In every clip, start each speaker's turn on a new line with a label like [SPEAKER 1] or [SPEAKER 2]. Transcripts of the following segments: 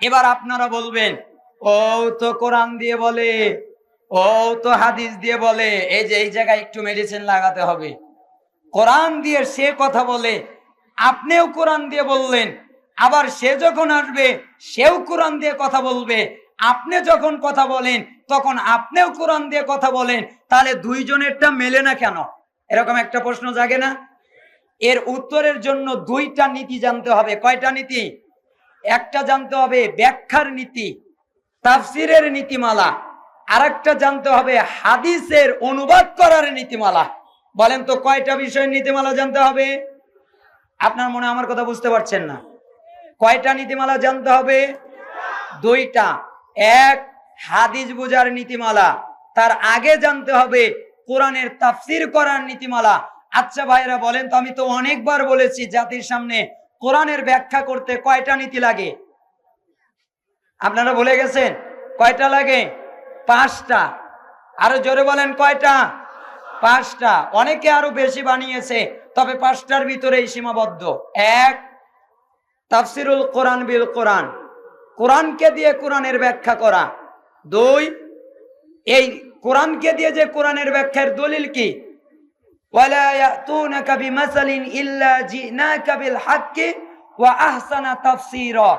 [SPEAKER 1] এবার আপনারা বলবেন, ও তো কোরআন দিয়ে বলে, ও তো হাদিস দিয়ে বলে, এই যে এই জায়গায় একটু মেডিসিন লাগাতে হবে। কোরআন দিয়ে সে কথা বলে, আপনিও কোরআন দিয়ে বললেন, আবার সে যখন আসবে সেও কোরআন দিয়ে কথা বলবে, আপনি যখন কথা বলেন তখন আপনিও কোরআন দিয়ে কথা বলেন, তাহলে দুইজনেরটা মেলে না কেন? এরকম একটা প্রশ্ন জাগে না? এর উত্তরের জন্য দুইটা নীতি জানতে হবে। কয়টা নীতি? একটা জানতে হবে ব্যাখ্যার নীতি, তাফসিরের নীতিমালা, আর একটা জানতে হবে হাদিসের অনুবাদ করার নীতিমালা। বলেন তো কয়টা বিষয়ের নীতিমালা জানতে হবে? আপনার মনে আমার কথা বুঝতে পারছেন না? কয়টা নীতিমালা জানতে হবে? দুইটা। এক, হাদিস বোঝার নীতিমালা, তার আগে জানতে হবে কোরআনের তাফসির করার নীতিমালা। আচ্ছা ভাইরা বলেন তো, আমি তো অনেকবার বলেছি জাতির সামনে, কোরআনের ব্যাখ্যা করতে কয়টা নীতি লাগে? আপনারা ভুলে গেছেন? কয়টা লাগে? 5টা। আরো জোরে বলেন, কয়টা? 5টা। অনেকে আরো বেশি বানিয়েছে, তবে 5টার ভিতরেই সীমাবদ্ধ। এক, তাফসিরুল কোরআন বিল কোরআন, কোরআনকে দিয়ে কোরআনের ব্যাখ্যা করা। 2, এই কোরআনকে দিয়ে যে কোরআনের ব্যাখ্যার দলিল কি? ওয়ালা ইয়াতুনাকা বিমাসালিন ইল্লা জিনাকা বিল হাক্কি ওয়া আহসানা তাফসীরা।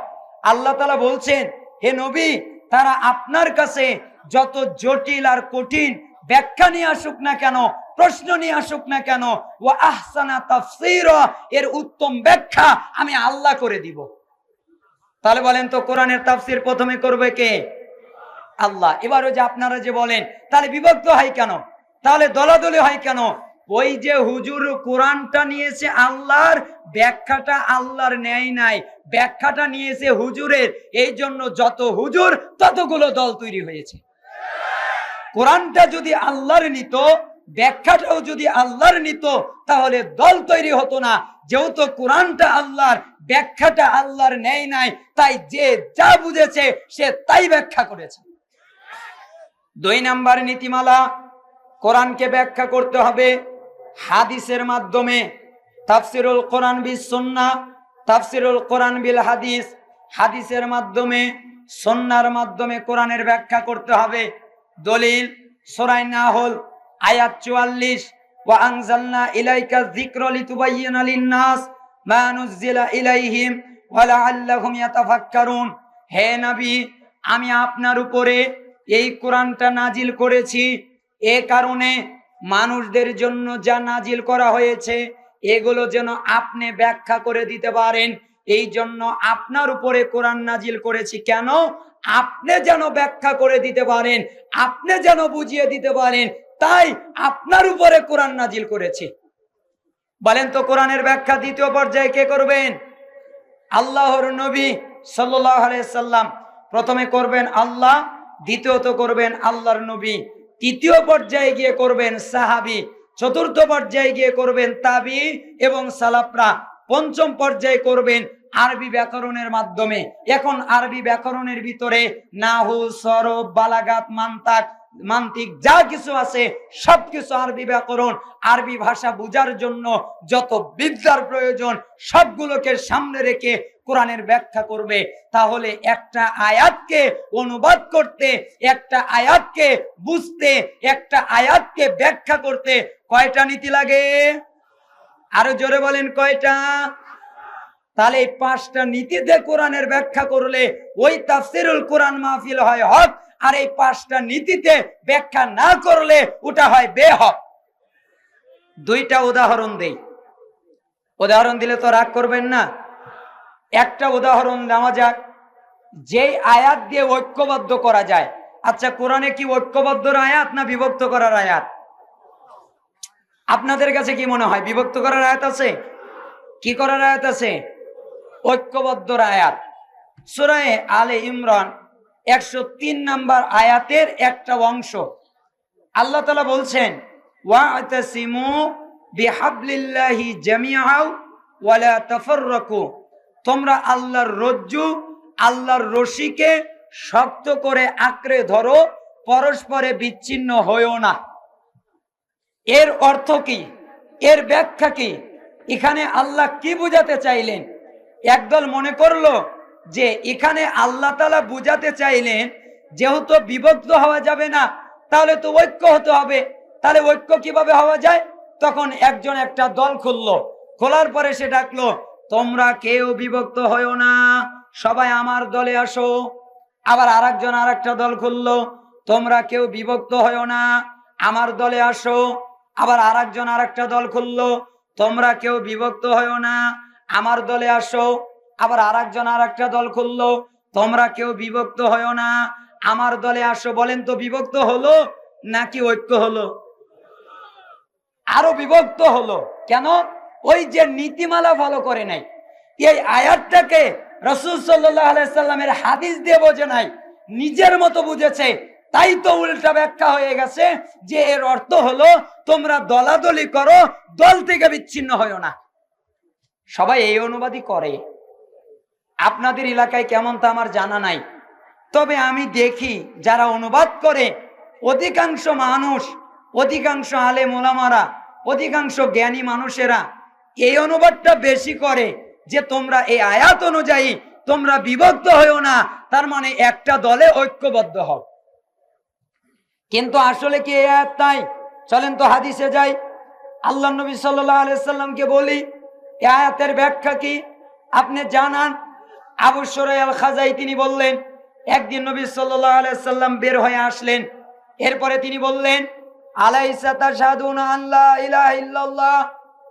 [SPEAKER 1] আল্লাহ তাআলা বলছেন, হে নবী, তারা আপনার কাছে যত জটিল আর কঠিন ব্যাখ্যা নিয়ে আসুক না কেন, প্রশ্ন নিয়ে আসুক না কেন, ওয়া আহসানা তাফসীরা, এর উত্তম ব্যাখ্যা আমি আল্লাহ করে দিব। তাহলে বলেন তো কোরআনের তাফসীর প্রথমে করবে কে? আল্লাহ। এবার ওই যে আপনারা যে বলেন তাহলে বিভক্ত হয় কেন, তাহলে দলাদলি হয় কেন? ওই যে হুজুর কোরআনটা নিয়েছে আল্লাহর, ব্যাখ্যাটা আল্লাহর নেয় নাই, ব্যাখ্যাটা নিয়েছে হুজুরের, এই জন্য যত হুজুর ততগুলো দল তৈরি হয়েছে। কোরআনটা যদি আল্লাহর নিত, ব্যাখ্যাটাও যদি আল্লাহর নিত, তাহলে দল তৈরি হতো না। যেহেতু কোরআনটা আল্লাহর, ব্যাখ্যাটা আল্লাহর নেয় নাই, তাই যে যা বুঝেছে সে তাই ব্যাখ্যা করেছে। 2 নাম্বার নীতিমালা, কোরআনকে ব্যাখ্যা করতে হবে হাদিসের মাধ্যমে। তাফসিরুল কোরআন বিস সুন্নাহ, তাফসিরুল কোরআন বিল হাদিস, হাদিসের মাধ্যমে, সুন্নাহর মাধ্যমে কোরআনের ব্যাখ্যা করতে হবে। দলিল সূরা নাহল আয়াত 44, ওয়া আনজালনা ইলাইকা যিকরা লিতুবাইয়িনা লিন-নাস মা নুযিলা ইলাইহিম ওয়া লাআল্লাহুম ইয়াতাফাক্কারুন। হে নবী, আমি আপনার উপরে এই কোরআনটা নাজিল করেছি, এ কারণে মানুষদের জন্য যা নাজিল করা হয়েছে এগুলো যেন আপনি ব্যাখ্যা করে দিতে পারেন। এই জন্য আপনার উপরে কোরআন নাজিল করেছি। কেন? আপনি যেন ব্যাখ্যা করে দিতে পারেন, আপনি যেন বুঝিয়ে দিতে পারেন, তাই আপনার উপরে কোরআন নাজিল করেছি। বলেন তো কোরআনের ব্যাখ্যা দ্বিতীয় পর্যায়ে কে করবেন? আল্লাহর নবী সাল্লাল্লাহু আলাইহি সাল্লাম। প্রথমে করবেন আল্লাহ, দ্বিতীয়ত করবেন আল্লাহর নবী, তৃতীয় পর্যায়ে গিয়ে করবেন সাহাবী, চতুর্থ পর্যায়ে গিয়ে করবেন তাবি এবং সালাফরা, পঞ্চম পর্যায়ে করবেন আরবি ব্যাকরণের মাধ্যমে। এখন আরবি ব্যাকরণের ভিতরে নাহু, সরফ, বালাগাত, মান্তিক যা কিছু আছে সবকিছু আরবি ব্যাকরণ। আরবি ভাষা বোঝার জন্য যত বিদ্যার প্রয়োজন সবগুলোকে সামনে রেখে কোরআনের ব্যাখ্যা করবে। তাহলে একটা আয়াতকে অনুবাদ করতে, একটা আয়াতকে বুঝতে, একটা আয়াতকে ব্যাখ্যা করতে কয়টা নীতি লাগে? আরো জোরে বলেন, কয়টা? তাহলে এই 5টা নীতিতে কোরআনের ব্যাখ্যা করলে ওই তাফসিরুল কোরআন মাহফিল হয় হক, আর এই 5টা নীতিতে ব্যাখ্যা না করলে ওটা হয় বেহক। 2টা উদাহরণ দেই, উদাহরণ দিলে তো রাগ করবেন না। একটা উদাহরণ দেওয়া যাক, যেই আয়াত দিয়ে ঐক্যবদ্ধ করা যায়। আচ্ছা, কোরআনে কি ঐক্যবদ্ধর আয়াত না বিভক্ত করার আয়াত? আপনাদের কাছে কি মনে হয় বিভক্ত করার আয়াত আছে? কি করার আয়াত আছে? ঐক্যবদ্ধর আয়াত। সূরা আলে ইমরান 103 নম্বর আয়াতের একটা অংশ আল্লাহ তাআলা বলছেন, ওয়া'তাসিমু বিহাবলিল্লাহি জামিআ ওয়া লা তাফাররাকু, তোমরা আল্লাহর রজ্জু, আল্লাহর রশিকে শক্ত করে আঁকড়ে ধরো, পরস্পরে বিচ্ছিন্ন হইও না। এর অর্থ কি? এর ব্যাখ্যা কি? এখানে আল্লাহ কি বোঝাতে চাইলেন? একদল মনে করলো যে এখানে আল্লাহ তাআলা বুঝাতে চাইলেন যেহেতু বিভক্ত হওয়া যাবে না, তাহলে তো ঐক্য হতে হবে। তাহলে ঐক্য কিভাবে হওয়া যায়? তখন একজন একটা দল খুললো, খোলার পরে সে ডাকলো, তোমরা কেউ বিভক্ত হয়ো না, সবাই আমার দলে আসো। আবার আরেকজন আরেকটা দল খুললো, তোমরা কেউ বিভক্ত হয়ো না, আমার দলে আসো। আবার আরেকজন আরেকটা দল খুললো, তোমরা কেউ বিভক্ত হয়ো না, আমার দলে আসো। আবার আরেকজন আরেকটা দল খুললো, তোমরা কেউ বিভক্ত হয়ো না, আমার দলে আসো। বলেন তো বিভক্ত হলো নাকি ঐক্য হলো? আরো বিভক্ত হলো। কেন? ওই যে নীতিমালা ফলো করে নাই। এই আয়াতটাকে রাসূল সাল্লাল্লাহু আলাইহি সাল্লামের হাদিস দিয়ে বোঝে নাই, নিজের মতো বুঝেছে। তাই তো উল্টা ব্যাখ্যা হয়ে গেছে যে এর অর্থ হলো তোমরা দলাদলি করো, দল থেকে বিচ্ছিন্ন হয়ো না। সবাই এই অনুবাদই করে। আপনাদের এলাকায় কেমন তা আমার জানা নাই, তবে আমি দেখি যারা অনুবাদ করে অধিকাংশ মানুষ, অধিকাংশ আলেম ওলামারা, অধিকাংশ জ্ঞানী মানুষেরা এই অনুবাদটা বেশি করে যে তোমরা এই আয়াত অনুযায়ী তোমরা বিভক্ত হয়ো না, তার মানে একটা দলে ঐক্যবদ্ধ হও। কিন্তু আসলে কি এই আয়াত তাই? চলেন তো হাদিসে যাই। আল্লাহ নবী সাল্লাল্লাহু আলাইহি সাল্লামকে বলি এই আয়াতের ব্যাখ্যা কি আপনি জানান। আবু শুরাইহ আল খাজাই তিনি বললেন, একদিন নবী সাল্লাল্লাহু আলাইহি সাল্লাম বের হয়ে আসলেন, এরপরে তিনি বললেন, আলাইসা তাশহাদুনা আল্লা ইলাহা ইল্লাল্লাহ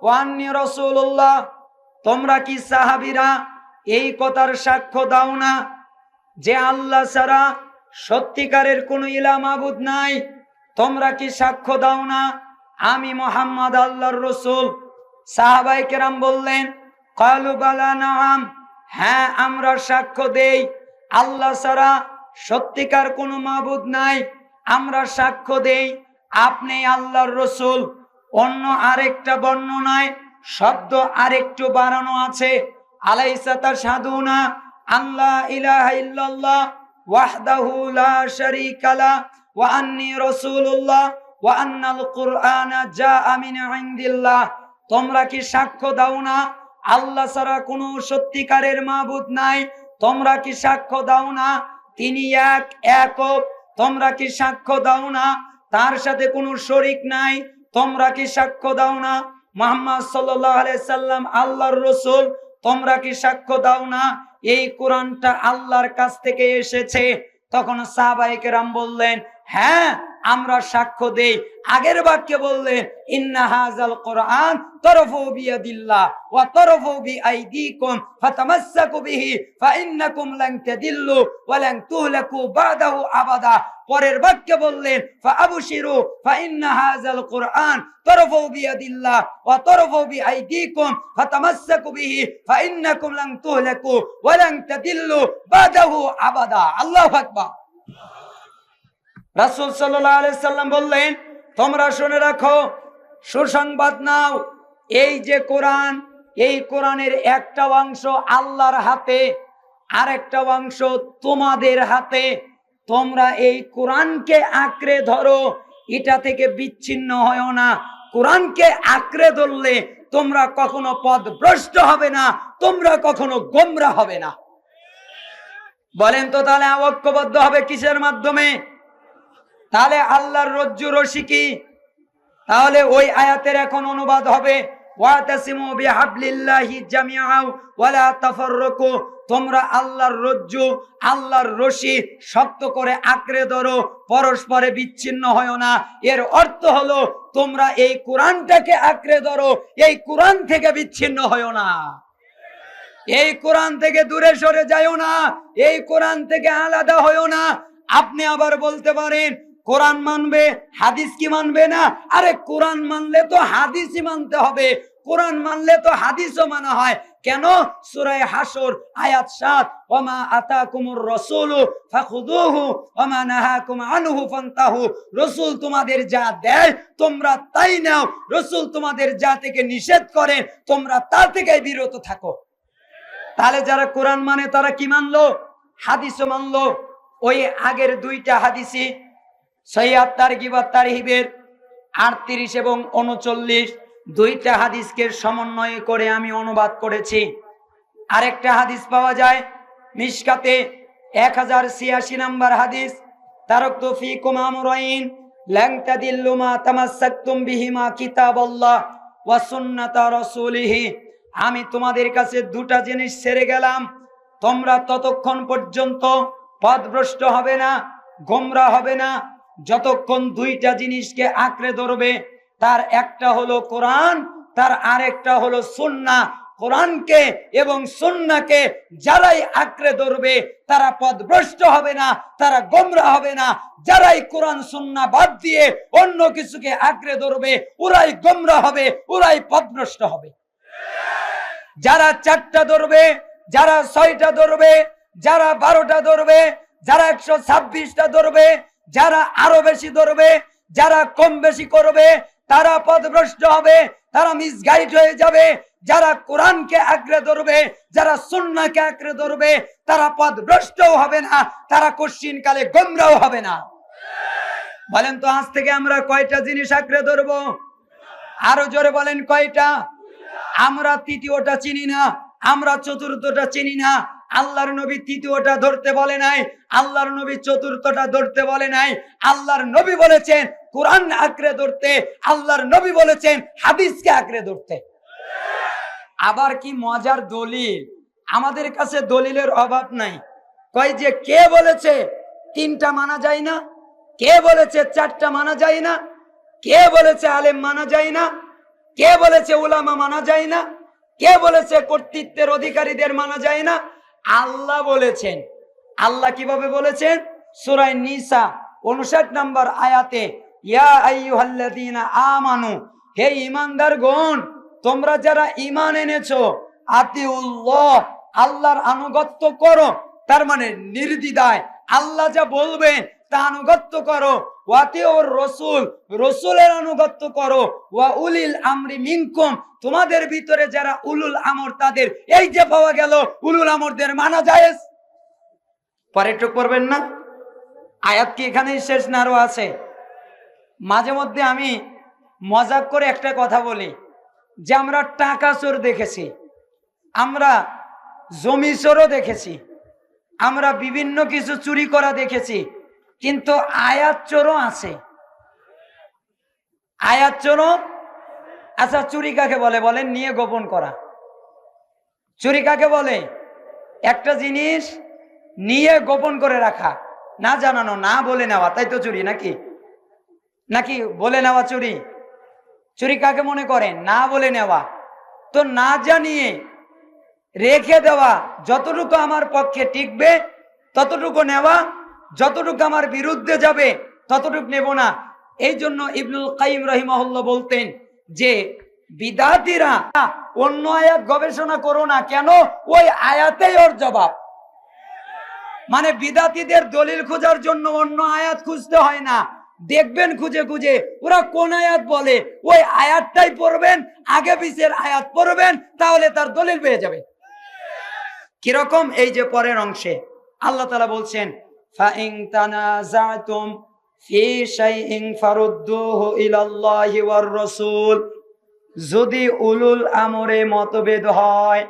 [SPEAKER 1] ওয়া আন্নী রাসূলুল্লাহ, তোমরা কি সাহাবীরা এই কথার সাক্ষ্য দাও না যে আল্লাহ ছাড়া সত্যিকারের কোনো ইলাহ মাবুদ নাই? তোমরা কি সাক্ষ্য দাও না আমি মুহাম্মদ আল্লাহর রাসূল? সাহাবায়ে কেরাম বললেন, ক্বালু বালা নাআম, হ্যাঁ আমরা সাক্ষ্য দেই আল্লাহ ছাড়া সত্যিকার কোনো মাবুদ নাই, আমরা সাক্ষ্য দেই আপনি আল্লাহর রাসূল। অন্য আরেকটা বর্ণনায় শব্দ আরেকটু বাড়ানো আছে, আলাইসা তাশহাদুনা আল্লা ইলাহা ইল্লাল্লাহ ওয়াহদাহু লা শারীকা লা ওয়া আন্নী রাসূলুল্লাহ ওয়া আন্নাল কুরআনা জাআ মিন ইনদিল্লাহ, তোমরা কি সাক্ষ্য দাও না আল্লাহ ছাড়া কোনো সত্যিকারের মাবুদ নাই? তোমরা কি সাক্ষ্য দাও না তিনি এক একক? তোমরা কি সাক্ষ্য দাও না তার সাথে কোনো শরীক নাই? তোমরা কি সাক্ষ্য দাও না মুহাম্মদ সাল্লাল্লাহু আলাইহি সাল্লাম আল্লাহর রাসূল? তোমরা কি সাক্ষ্য দাও না এই কোরআনটা আল্লাহর কাছ থেকে এসেছে? তখন সাহাবায়ে কেরাম বললেন, হ্যাঁ আমরা সাক্ষ্য দেই। আগের বাক্যে বললেন, ইন্না হাযাল কুরআন তারফু বিয়াদিল্লাহ ওয়া তারফু বিআইদিকুম ফাতামাসসাকু বিহি ফাইন্নাকুম লান তাদিল্লু ওয়া লান তুহলাকু বাদাহু আবাদা। পরের বাক্যে বললেন, ফাআবশিরু ফাইন্না হাযাল কুরআন তারফু বিয়াদিল্লাহ ওয়া তারফু বিআইদিকুম ফাতামাসসাকু বিহি ফাইন্নাকুম লান তুহলাকু ওয়া লান তাদিল্লু বাদাহু আবাদা। আল্লাহু আকবার। রাসূল সাল্লাল্লাহু আলাইহি সাল্লাম বললেন, তোমরা শুনে রাখো, সুসংবাদ নাও, এই যে কোরআন, এই কোরআনের একটা অংশ আল্লাহর হাতে, আরেকটা অংশ তোমাদের হাতে। তোমরা এই কোরআনকে আঁকড়ে ধরো, এটা থেকে বিচ্ছিন্ন হয়ো না। কোরআনকে আঁকড়ে ধরলে তোমরা কখনো পথভ্রষ্ট হবে না, তোমরা কখনো গোমরা হবে না। বলেন তো তাহলে ঐক্যবদ্ধ হবে কিসের মাধ্যমে? তাহলে আল্লাহর রজ্জু রশি কি? তাহলে ওই আয়াতের এখন অনুবাদ হবে, ওয়াতাসিমু বিহাবলিল্লাহি জামিআ ওয়ালা তাফাররাকু, তোমরা আল্লাহর রজ্জু, আল্লাহর রশি শক্ত করে আঁকড়ে ধরো, পরস্পরে বিচ্ছিন্ন হয়ো না। এর অর্থ হলো তোমরা এই কোরআনটাকে আঁকড়ে ধরো, এই কোরআন থেকে বিচ্ছিন্ন হয়ো না, এই কোরআন থেকে দূরে সরে যায়ও না, এই কোরআন থেকে আলাদা হয়ো না। আপনি আবার বলতে পারেন কোরআন মানবে, হাদিস কি মানবে না? আরে কোরআন মানলে তো হাদিসই মানতে হবে, কোরআন মানলে তো হাদিসও মানা হয়। কেন? সূরা হাসর আয়াত ৭, ওমা আতাকুমুর রাসূলু ফাখুযুহু ওমা নাহাকুম আনহু ফান্তাহু, রাসূল তোমাদের যা দেয় তোমরা তাই নাও, রাসূল তোমাদের যা থেকে নিষেধ করেন তোমরা তা থেকে বিরত থাকো। তাহলে যারা কোরআন মানে তারা কি মানলো? হাদিসও মানলো। ওই আগের দুইটা হাদিসই সহিহ তারগিব ওয়াত তারহিবের ৩৮ এবং ৩৯ দুইটা হাদিসকে সমন্বয় করে আমি অনুবাদ করেছি। আরেকটা হাদিস পাওয়া যায় মিশকাতে 1086 নম্বর হাদিস, তারাকতু ফীকুম আমরাইন লান তাদিল্লু মা তামাসসাকতুম বিহিমা কিতাবাল্লাহ ওয়া সুন্নাতা রাসূলিহি। আমি তোমাদের কাছে দুটা জিনিস ছেড়ে গেলাম, তোমরা ততক্ষণ পর্যন্ত পথভ্রষ্ট হবে না, গোমরা হবে না, যতক্ষণ দুইটা জিনিসকে আঁকড়ে ধরবে। তার একটা হলো কোরআন, তার আরেকটা হলো সুন্নাহ। কোরআনকে এবং সুন্নাহকে যারাই আঁকড়ে ধরবে তারা পথভ্রষ্ট হবে না, তারা গোমরা হবে না। যারাই কোরআন সুন্নাহ বাদ দিয়ে অন্য কিছুকে আঁকড়ে ধরবে ওরাই গোমরা হবে, ওরাই পথভ্রষ্ট হবে। যারা 4টা ধরবে, যারা 6টা ধরবে, যারা 12টা ধরবে, যারা 126টা ধরবে, যারা আরো বেশি ধরবে, যারা কম বেশি করবে তারা পথভ্রষ্ট হবে, তারা মিসগাইড হয়ে যাবে। যারা কোরআনকে আঁকড়ে ধরবে, যারা সুন্নাহকে আঁকড়ে ধরবে তারা পথভ্রষ্টও হবে না, তারা কশ্চিনকালে গোমরাও হবে না। বলেন তো আজ থেকে আমরা কয়টা জিনিস আঁকড়ে ধরবো? আরো জোরে বলেন কয়টা? আমরা তৃতীয়টা চিনি না, আমরা চতুর্থটা চিনি না। আল্লাহর নবী তৃতীয়টা ধরতে বলে নাই, আল্লাহর নবী চতুর্থটা ধরতে বলে নাই। আল্লাহর নবী বলেছেন কোরআন আঁকড়ে ধরতে, আল্লাহর নবী বলেছেন হাদিসকে আঁকড়ে ধরতে। আবার কি মজার দলিল! আমাদের কাছে দলিলের অভাব নাই। কয় যে কে বলেছে 3টা মানা যায় না, কে বলেছে 4টা মানা যায় না, কে বলেছে আলেম মানা যায় না, কে বলেছে উলামা মানা যায় না, কে বলেছে কর্তৃত্বের অধিকারীদের মানা যায় না। আল্লাহ বলেছেন। আল্লাহ কিভাবে বলেছেন? সূরা নিসা 59 নম্বর আয়াতে, ইয়া আইয়ুহাল্লাযীনা আমানু, হে ঈমানদারগণ, তোমরা যারা ঈমান এনেছো, আতিউল্লাহ, আল্লাহর আনুগত্য করো। তার মানে নির্দ্বিধায় আল্লাহ যা বলবেন তা আনুগত্য করো। ওয়াতিউর রাসূল, রাসূলের আনুগত্য করো। ওয়া উলিল আমরি মিনকুম, তোমাদের ভিতরে যারা উলুল আমর তাদের। এই যে পাওয়া গেল উলুল আমরদের মানা জায়েজ। পরে একটু করবেন না? আয়াত কি এখানেই শেষ না আরো আছে? মাঝে মধ্যে আমি মজাক করে একটা কথা বলি যে আমরা টাকা চোর দেখেছি, আমরা জমি চোরও দেখেছি, আমরা বিভিন্ন কিছু চুরি করা দেখেছি, কিন্তু আয়াত চোরও আছে। আয়াত চোরও। আচ্ছা, চুরি কাকে বলে বলেন? নিয়ে গোপন করা। চুরি কাকে বলে? একটা জিনিস নিয়ে গোপন করে রাখা, না জানানো, না বলে নেওয়া, তাই তো চুরি নাকি? নাকি বলে নেওয়া চুরি? চুরি কাকে মনে করেন? না বলে নেওয়া। তো না জানিয়ে রেখে দেওয়া, যতটুকু আমার পক্ষে টিকবে ততটুকু নেওয়া, যতটুকু আমার বিরুদ্ধে যাবে ততটুকু নেব না। এই জন্য ইবনুল কাইয়িম রাহিমাহুল্লাহ বলতেন যে বিদাতীরা অন্য আয়াত গবেষণা করো না, কেন? ওই আয়াতেই ওর জবাব। মানে বিদাতীদের দলিল খোঁজার জন্য অন্য আয়াত খুঁজতে হয় না, দেখবেন খুঁজে খুঁজে ওরা কোন আয়াত বলে ওই আয়াতটাই পড়বেন, আগে পিছের আয়াত পড়বেন, তাহলে তার দলিল পেয়ে যাবে। কিরকম? এই যে পরের অংশে আল্লাহ তাআলা বলছেন, ফাইন তানাজাতুম ফি শাইইন ফারুদ্দুহু ইলাল্লাহি ওয়ার রাসূল, যদি উলুল আমরে মতভেদ হয়,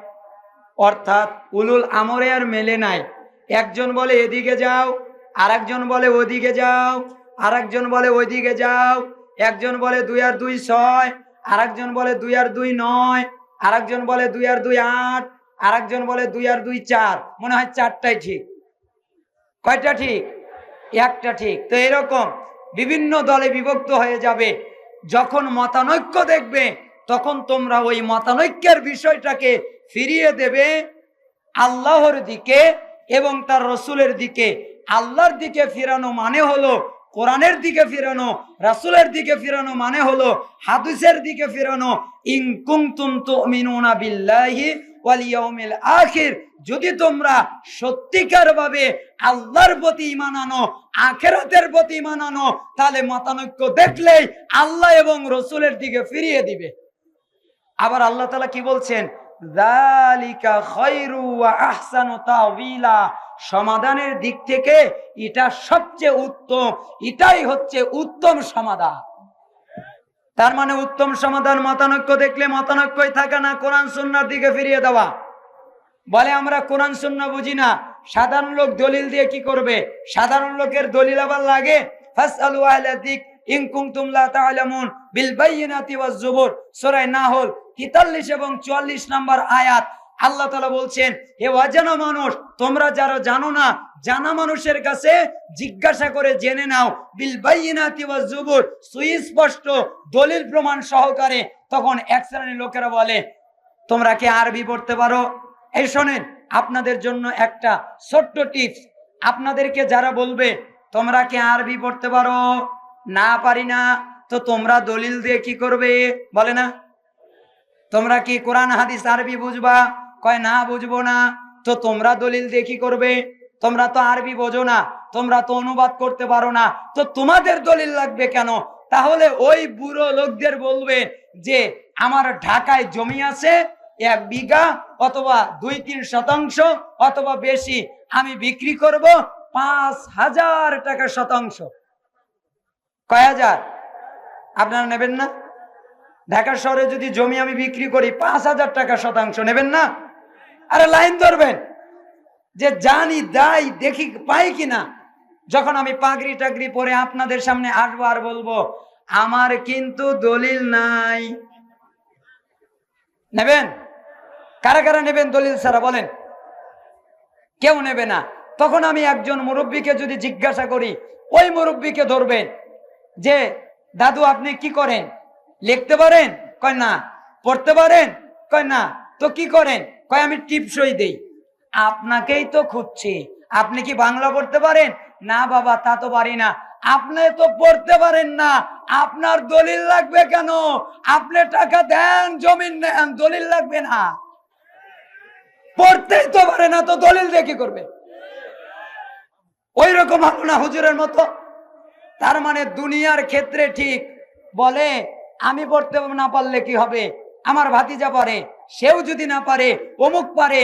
[SPEAKER 1] অর্থাৎ উলুল আমরে আর মেলে নাই, একজন বলে এদিকে যাও, আরেকজন বলে ওদিকে যাও, আরেকজন বলে ওইদিকে যাও, একজন বলে 2 আর 2 6, আরেকজন বলে 2 আর 2 9, আরেকজন বলে 2 আর 2 8, আরেকজন বলে 2 আর 2 4। মনে হয় 4টাই ঠিক। কয়টা ঠিক? একটা ঠিক। তো এরকম বিভিন্ন দলে বিভক্ত হয়ে যাবে। যখন মতানৈক্য দেখবে তখন তোমরা ওই মতানৈক্যের বিষয়টাকে ফিরিয়ে দেবে আল্লাহর দিকে এবং তার রাসূলের দিকে। আল্লাহর দিকে ফিরানো মানে হলো কোরআনের দিকে ফিরানো, রাসূলের দিকে ফিরানো মানে হলো হাদিসের দিকে ফিরানো। ইন কুনতুম তুমিনুনা বিল্লাহি ওয়াল ইয়াউমিল আখির, যদি তোমরা সত্যিকার ভাবে আল্লাহর প্রতি ঈমান আনো, আখিরাতের প্রতি ঈমান আনো, তাহলে মতানৈক্য দেখলেই আল্লাহ এবং রাসূলের দিকে ফিরিয়ে দিবে। আবার আল্লাহ তাআলা কি বলছেন? যালিকা খায়রু ওয়া আহসানু তাওয়িলা, সমাধানের দিক থেকে এটা সবচেয়ে উত্তম, এটাই হচ্ছে উত্তম সমাধান। তার মানে উত্তম সমাধান মতানৈক্য দেখলে মতানৈক্যই থাকা না, কোরআন সুন্নাহর দিকে ফিরিয়ে দেওয়া। বলে আমরা কোরআন সুন্নাহ বুঝি না, সাধারণ লোক দলিল দিয়ে কি করবে? সাধারণ লোকের দলিল আবার লাগে? ফাসআলু আহলা যিক ইন কুনতুম লা তা'লামুন বিল বাইয়িনাতি ওয়াজ জুবুর, সূরা নাহল 43 এবং 44 নম্বর আয়াত। আল্লাহ তাআলা বলছেন, হে অজানা মানুষ, তোমরা যারা জানো না, জানা মানুষের কাছে জিজ্ঞাসা করে জেনে নাও। বিল বাইয়িনাতি ওয়াজ জুবুর, সুস্পষ্ট দলিল প্রমাণ সহকারে। তখন এক শ্রেণীর লোকেরা বলে, তোমরা কি আরবি পড়তে পারো? এই শোনেন, আপনাদের জন্য একটা ছোট্ট টিপস। আপনাদেরকে যারা বলবে তোমরা কি আরবি পড়তে পারো, না পারি না, তো তোমরা দলিল দিয়ে কি করবে? বলে না, তোমরা কি কোরআন হাদিস আরবি বুঝবা? কয় না, বুঝবো না। তো তোমরা দলিল দিয়ে কি করবে? তোমরা তো আরবি বোঝো না, তোমরা তো অনুবাদ করতে পারো না, তো তোমাদের দলিল লাগবে কেন? তাহলে ওই বুড়ো লোকদের বলবে যে আমার ঢাকায় জমি আছে 1 বিঘা অথবা 2-3 শতাংশ অথবা বেশি, আমি বিক্রি করব 5,000 টাকা শতাংশ। কয় হাজার? আপনারা নেবেন না? ঢাকা শহরে যদি জমি আমি বিক্রি করি 5,000 টাকা শতাংশ, নেবেন না? আরে লাইন ধরবেন যে জানি দাই দেখি পাই কিনা। যখন আমি পাগড়ি টাগড়ি পরে আপনাদের সামনে আসবো আর বলবো আমার কিন্তু দলিল নাই, নেবেন? কারা কারা নেবেন দলিল ছাড়া? বলেন। কেউ নেবে না। তখন আমি একজন মুরব্বীকে যদি জিজ্ঞাসা করি, ওই মুরব্বীকে ধরবেন যে দাদু আপনি কি করেন? লিখতে পারেন? কয় না। পড়তে পারেন? কয় না। তো কি করেন? কয় আমি টিপসই দেই। আপনাকেই তো খুঁজছি, আপনি কি বাংলা পড়তে পারেন? না বাবা, তা তো পারি না। আপনি তো পড়তে পারেন না, আপনার দলিল লাগবে কেন? আপনি টাকা দেন, জমিন নেন, দলিল লাগবে না। পড়তেই তো পারে না, তো দলিল দিয়ে কি করবে? ওই রকম হলো না হুজুরের মতো। তার মানে দুনিয়ার ক্ষেত্রে ঠিক বলে আমি পড়তে না পারলে কি হবে? আমার ভাতিজা পারে, সেও যদি না পারে, অমুক পারে,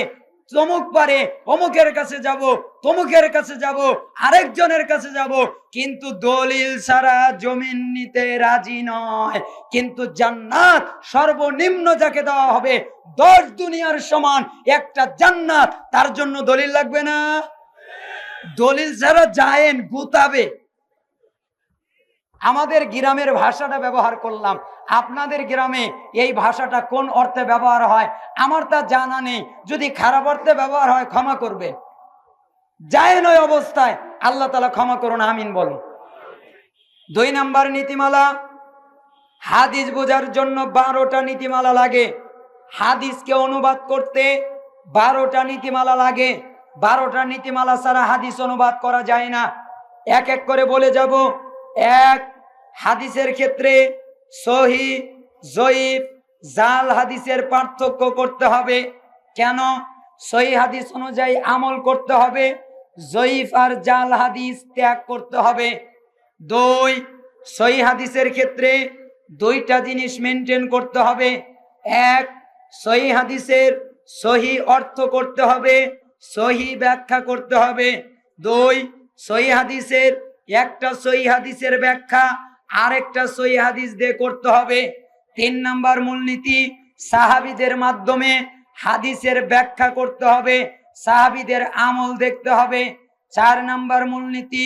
[SPEAKER 1] তমুক পারে, অমুকের কাছে যাব, তমুকের কাছে যাব, আরেকজনের কাছে যাব, কিন্তু দলিল ছাড়া জমিন নিতে রাজি নয়। কিন্তু জান্নাত সর্বনিম্ন যাকে দেওয়া হবে 10 দুনিয়ার সমান একটা জান্নাত, তার জন্য দলিল লাগবে না? দলিল ছাড়া জায়েন গুতাবে। আমাদের গ্রামের ভাষাটা ব্যবহার করলাম, আপনাদের গ্রামে এই ভাষাটা কোন অর্থে ব্যবহার হয় আমার তা জানা নেই। যদি খারাপ অর্থে ব্যবহার হয় ক্ষমা করবে। জায়েন ওই অবস্থায় আল্লাহ তাআলা ক্ষমা করুন, আমিন বলুন। 2 নাম্বার নীতিমালা, হাদিস বোঝার জন্য 12টা নীতিমালা লাগে। হাদিসকে অনুবাদ করতে 12টা নীতিমালা লাগে। 12টা নীতিমালা ছাড়া হাদিস অনুবাদ করা যায় না। এক এক করে বলে যাব। 1, হাদিসের ক্ষেত্রে সহি, জয়ীফ, জাল হাদিসের পার্থক্য করতে হবে। কেন? সহি হাদিস অনুযায়ী আমল করতে হবে, জয়ীফ আর জাল হাদিস ত্যাগ করতে হবে। 2, সহি হাদিসের ক্ষেত্রে 2টা জিনিস মেনটেন করতে হবে। 1, সহি হাদিসের সহি অর্থ করতে হবে, সহি ব্যাখ্যা করতে হবে। 2, সহি হাদিসের একটা সহি হাদিসের ব্যাখ্যা আরেকটা সহি হাদিস দিয়ে করতে হবে। 3 নাম্বার মূলনীতি, সাহাবীদের মাধ্যমে হাদিসের ব্যাখ্যা করতে হবে, সাহাবীদের আমল দেখতে হবে। 4 নাম্বার মূলনীতি,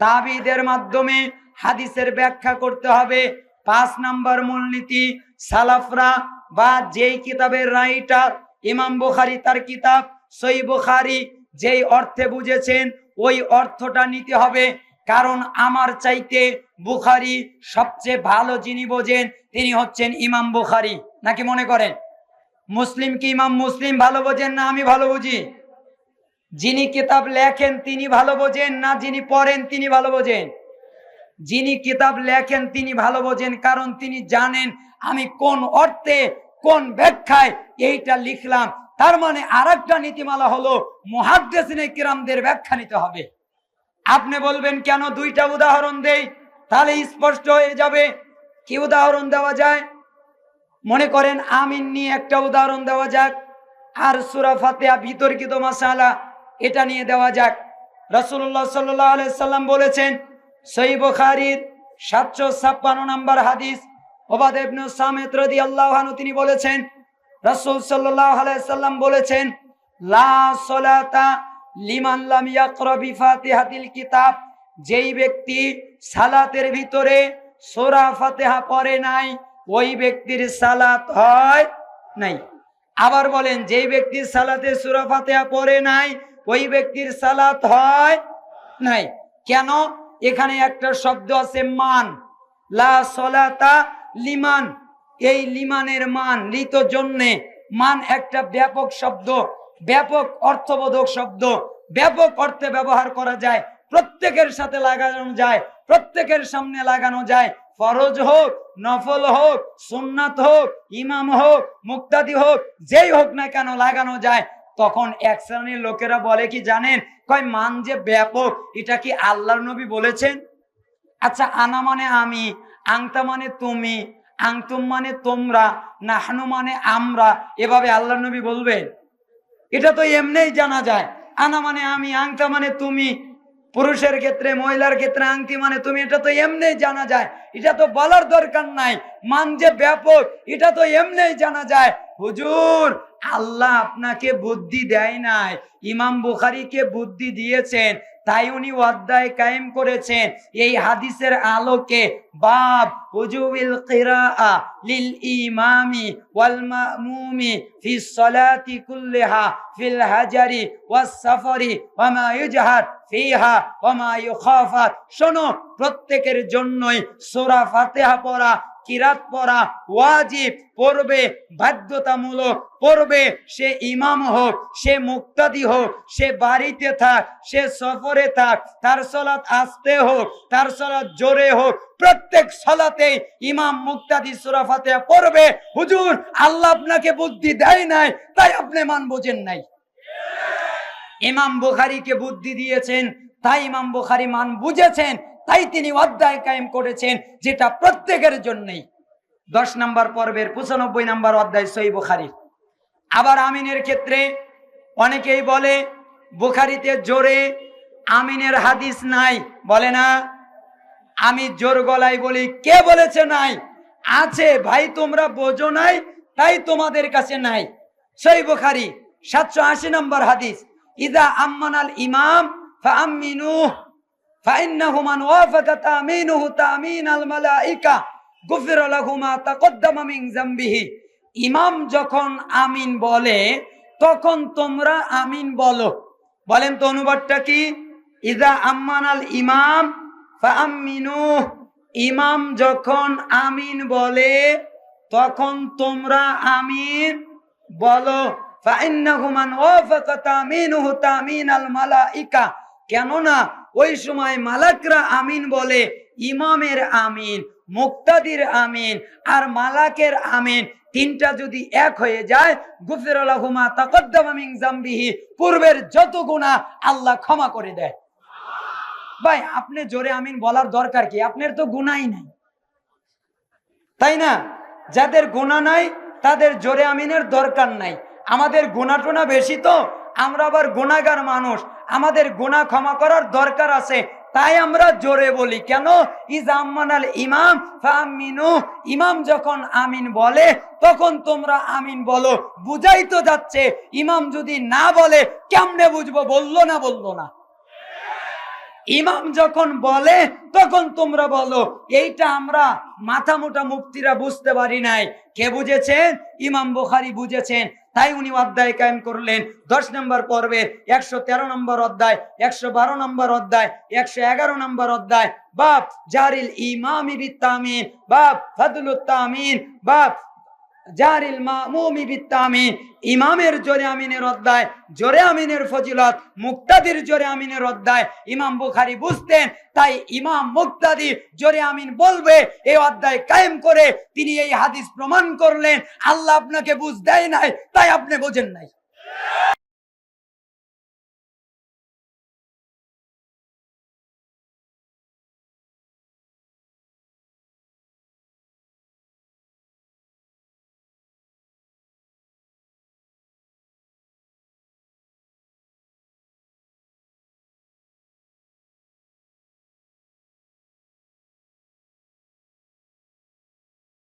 [SPEAKER 1] তাবিঈদের মাধ্যমে হাদিসের ব্যাখ্যা করতে হবে। 5 নাম্বার মূলনীতি, সালাফরা বা যেই কিতাবের রাইটার ইমাম বুখারী তার কিতাব সহিহ বুখারী যেই অর্থে বুঝেছেন ওই অর্থটা নিতে হবে। কারণ আমার চাইতে বুখারী সবচেয়ে ভালো যিনি বোঝেন তিনি হচ্ছেন ইমাম বুখারী। নাকি মনে করেন মুসলিম কি ইমাম মুসলিম ভালো বোঝেন না আমি ভালো বুঝি? যিনি কিতাব লেখেন তিনি ভালো বোঝেন না যিনি পড়েন তিনি ভালো বোঝেন? যিনি কিতাব লেখেন তিনি ভালো বোঝেন, কারণ তিনি জানেন আমি কোন অর্থে কোন ব্যাখ্যায় এইটা লিখলাম। তার মানে আরেকটা নীতিমালা হলো মুহাদ্দিসিনে কিরামদের ব্যাখ্যা নিতে হবে। আপনি বলবেন কেন 2টা উদাহরণ দেই, তাহলে স্পষ্ট হয়ে যাবে। কি উদাহরণ দেওয়া যায়? মনে করেন আমিন নিয়ে একটা উদাহরণ দেওয়া যাক, আর সূরা ফাতিহা বিতর্কিত মাসালা এটা নিয়ে দেওয়া যাক। রাসূলুল্লাহ সাল্লাল্লাহু আলাইহি সাল্লাম বলেছেন, সহিহ বুখারীর 756 নম্বর হাদিস, উবাদা ইবনে সামিত রাদিয়াল্লাহু আনহু তিনি বলেছেন, রাসূল সাল্লাল্লাহু আলাইহি সাল্লাম বলেছেন, লা সালাতা লিমান লাম ইয়াকরা বিফাতিহাতিল কিতাব, যেই ব্যক্তি সালাতের ভিতরে সূরা ফাতিহা পড়ে নাই ওই ব্যক্তির সালাত হয় নাই। আবার বলেন, যেই ব্যক্তির সালাতে সূরা ফাতিহা পড়ে নাই ওই ব্যক্তির সালাত হয় নাই। কেন? এখানে একটা শব্দ আছে মান, লা সলাতা লিমান। এই লিমানের মান, লিত জন্যে, মান একটা ব্যাপক শব্দ, ব্যাপক অর্থবোধক শব্দ, ব্যাপক অর্থে ব্যবহার করা যায়, প্রত্যেকের সাথে লাগানো যায়, প্রত্যেকের সামনে লাগানো যায়। ফরজ হোক, নফল হোক, সুন্নাত হোক, ইমাম হোক, মুক্তাদি হোক, যেই হোক না কেন লাগানো যায়। তখন এক শ্রেণীর লোকেরা বলে কি জানেন, কয় মান যে ব্যাপক, এটা কি আল্লাহর নবী বলেছেন? আচ্ছা, আনা মানে আমি, আংতা মানে তুমি, আংতুম মানে তোমরা, নাহনু মানে আমরা, এভাবে আল্লাহর নবী বলবেন? এটা তো এমনিই জানা যায়। আনা মানে আমি, আংতা মানে তুমি, পুরুষের ক্ষেত্রে, মহিলার ক্ষেত্রে আংটি মানে তুমি, এটা তো এমনিই জানা যায়, এটা তো বলার দরকার নাই। মান যে ব্যাপক এটা তো এমনিই জানা যায়। হুজুর, আল্লাহ আপনাকে বুদ্ধি দেয় নাই, ইমাম বুখারীকে বুদ্ধি দিয়েছেন, তাই উনি অধ্যায় কায়েম করেছেন এই হাদিসের আলোকে। বাব উজুবিল কিরাআ লিল ইমামি ওয়াল মামুমি ফি সলাতি কুল্লিহা ফিল হাজারি ওয়াস সাফারি ওয়া মা ইউজহার ফিহা ওয়া মা ইউখাফাত। শোনো, প্রত্যেকের জন্যই সূরা ফাতিহা পড়া, কিরাত পড়া ওয়াজিব, পড়বে, বাধ্যতামূলক পড়বে। সে ইমাম হোক, সে মুক্তাদি হোক, সে বাড়িতে থাক, সে সফরে থাক, তার সালাত আস্তে হোক, তার সালাত জোরে হোক, প্রত্যেক সালাতে ইমাম মুক্তাদি সূরা ফাতিহা পড়বে। হুজুর, আল্লাহ আপনাকে বুদ্ধি দেয় নাই, তাই আপনি মান বোঝেন নাই। ইমাম বুখারীকে বুদ্ধি দিয়েছেন, তাই ইমাম বুখারী মান বুঝেছেন, তাই তিনি অধ্যায় কায়েম করেছেন, যেটা প্রত্যেকের জন্যই। 10 নম্বর পর্বের 95 নম্বর অধ্যায় সহিহ বুখারী। আবার আমিনের ক্ষেত্রে অনেকেই বলে বুখারীতে জোরে আমিনের হাদিস নাই, বলে না? আমি জোর গলায় বলি, কে বলেছে নাই? আছে ভাই, তোমরা বোঝো নাই, তাই তোমাদের কাছে নাই। সহিহ বুখারী 780 নম্বর হাদিস, ইযা আম্মানাল ইমাম ফাআমিনুহু ফাইন্নাহু মান ওয়াফাকা তামিনুহু তামিনাল মালাইকা গুফিরা লাহু মা তাকদ্দামা মিন যামবিহি। ইমাম যখন আমিন বলে তখন তোমরা আমিন বলো। বলেন তো অনুবাদটা কি? ইযা আম্মানাল ইমাম ফাআমিনুহু, ইমাম যখন আমিন বলে তখন তোমরা আমিন বলো। ফাইন্নাহু মান ওয়াফাকা তামিনুহু তামিনাল মালাইকা, কেননা ওই সময় মালাকরা আমিন বলে। ইমামের আমিন, মুক্তাদির আমিন আর মালাকের আমিন, তিনটা যদি এক হয়ে যায়, গুফিরা লাহু মা তাকদ্দামা মিন যামবিহি, পূর্বের যত গুনাহ আল্লাহ ক্ষমা করে দেয়। ভাই, আপনি জোরে আমিন বলার দরকার কি? আপনার তো গুনাহই নাই, তাই না? যাদের গুনাহ নাই তাদের জোরে আমিনের দরকার নাই। আমাদের গুনাহ টোনা বেশি, তো আমরা আবার গুনাহগার মানুষ, আমাদের গুনাহ ক্ষমা করার দরকার আছে, তাই আমরা জোরে বলি। কেন? ইযা আম্মানাল ইমাম ফাআমিনু, ইমাম যখন আমিন বলে তখন তোমরা আমিন বলো। বুঝাই তো যাচ্ছে, ইমাম যদি না বলে কেমনে বুঝবো? বললো না, বললো না। ইমাম যখন বলে তখন তোমরা বলো। এইটা আমরা মাথা মোটা মুফতিরা বুঝতে পারি নাই। কে বুঝেছেন? ইমাম বুখারী বুঝেছেন, তাই উনি অধ্যায় কায়েম করলেন। 10 নম্বর পর্বের 113 নম্বর অধ্যায়, 112 নম্বর অধ্যায়, 111 নম্বর অধ্যায়, বাব জারিল ইমামি বিত্তামিন, বাব ফাদলুত তামিন, বাব জারিল মামুমি বিত্তামিন। ইমামের জোরে আমিনের অধ্যায়, জোরে আমিনের ফজিলত, মুক্তাদির জোরে আমিনের অধ্যায় ইমাম বুখারী বুঝতেন, তাই ইমাম মুক্তাদি জোরে আমিন বলবে এই অধ্যায় কায়েম করে তিনি এই হাদিস প্রমাণ করলেন। আল্লাহ আপনাকে বুঝ দেয় নাই, তাই আপনি বোঝেন নাই।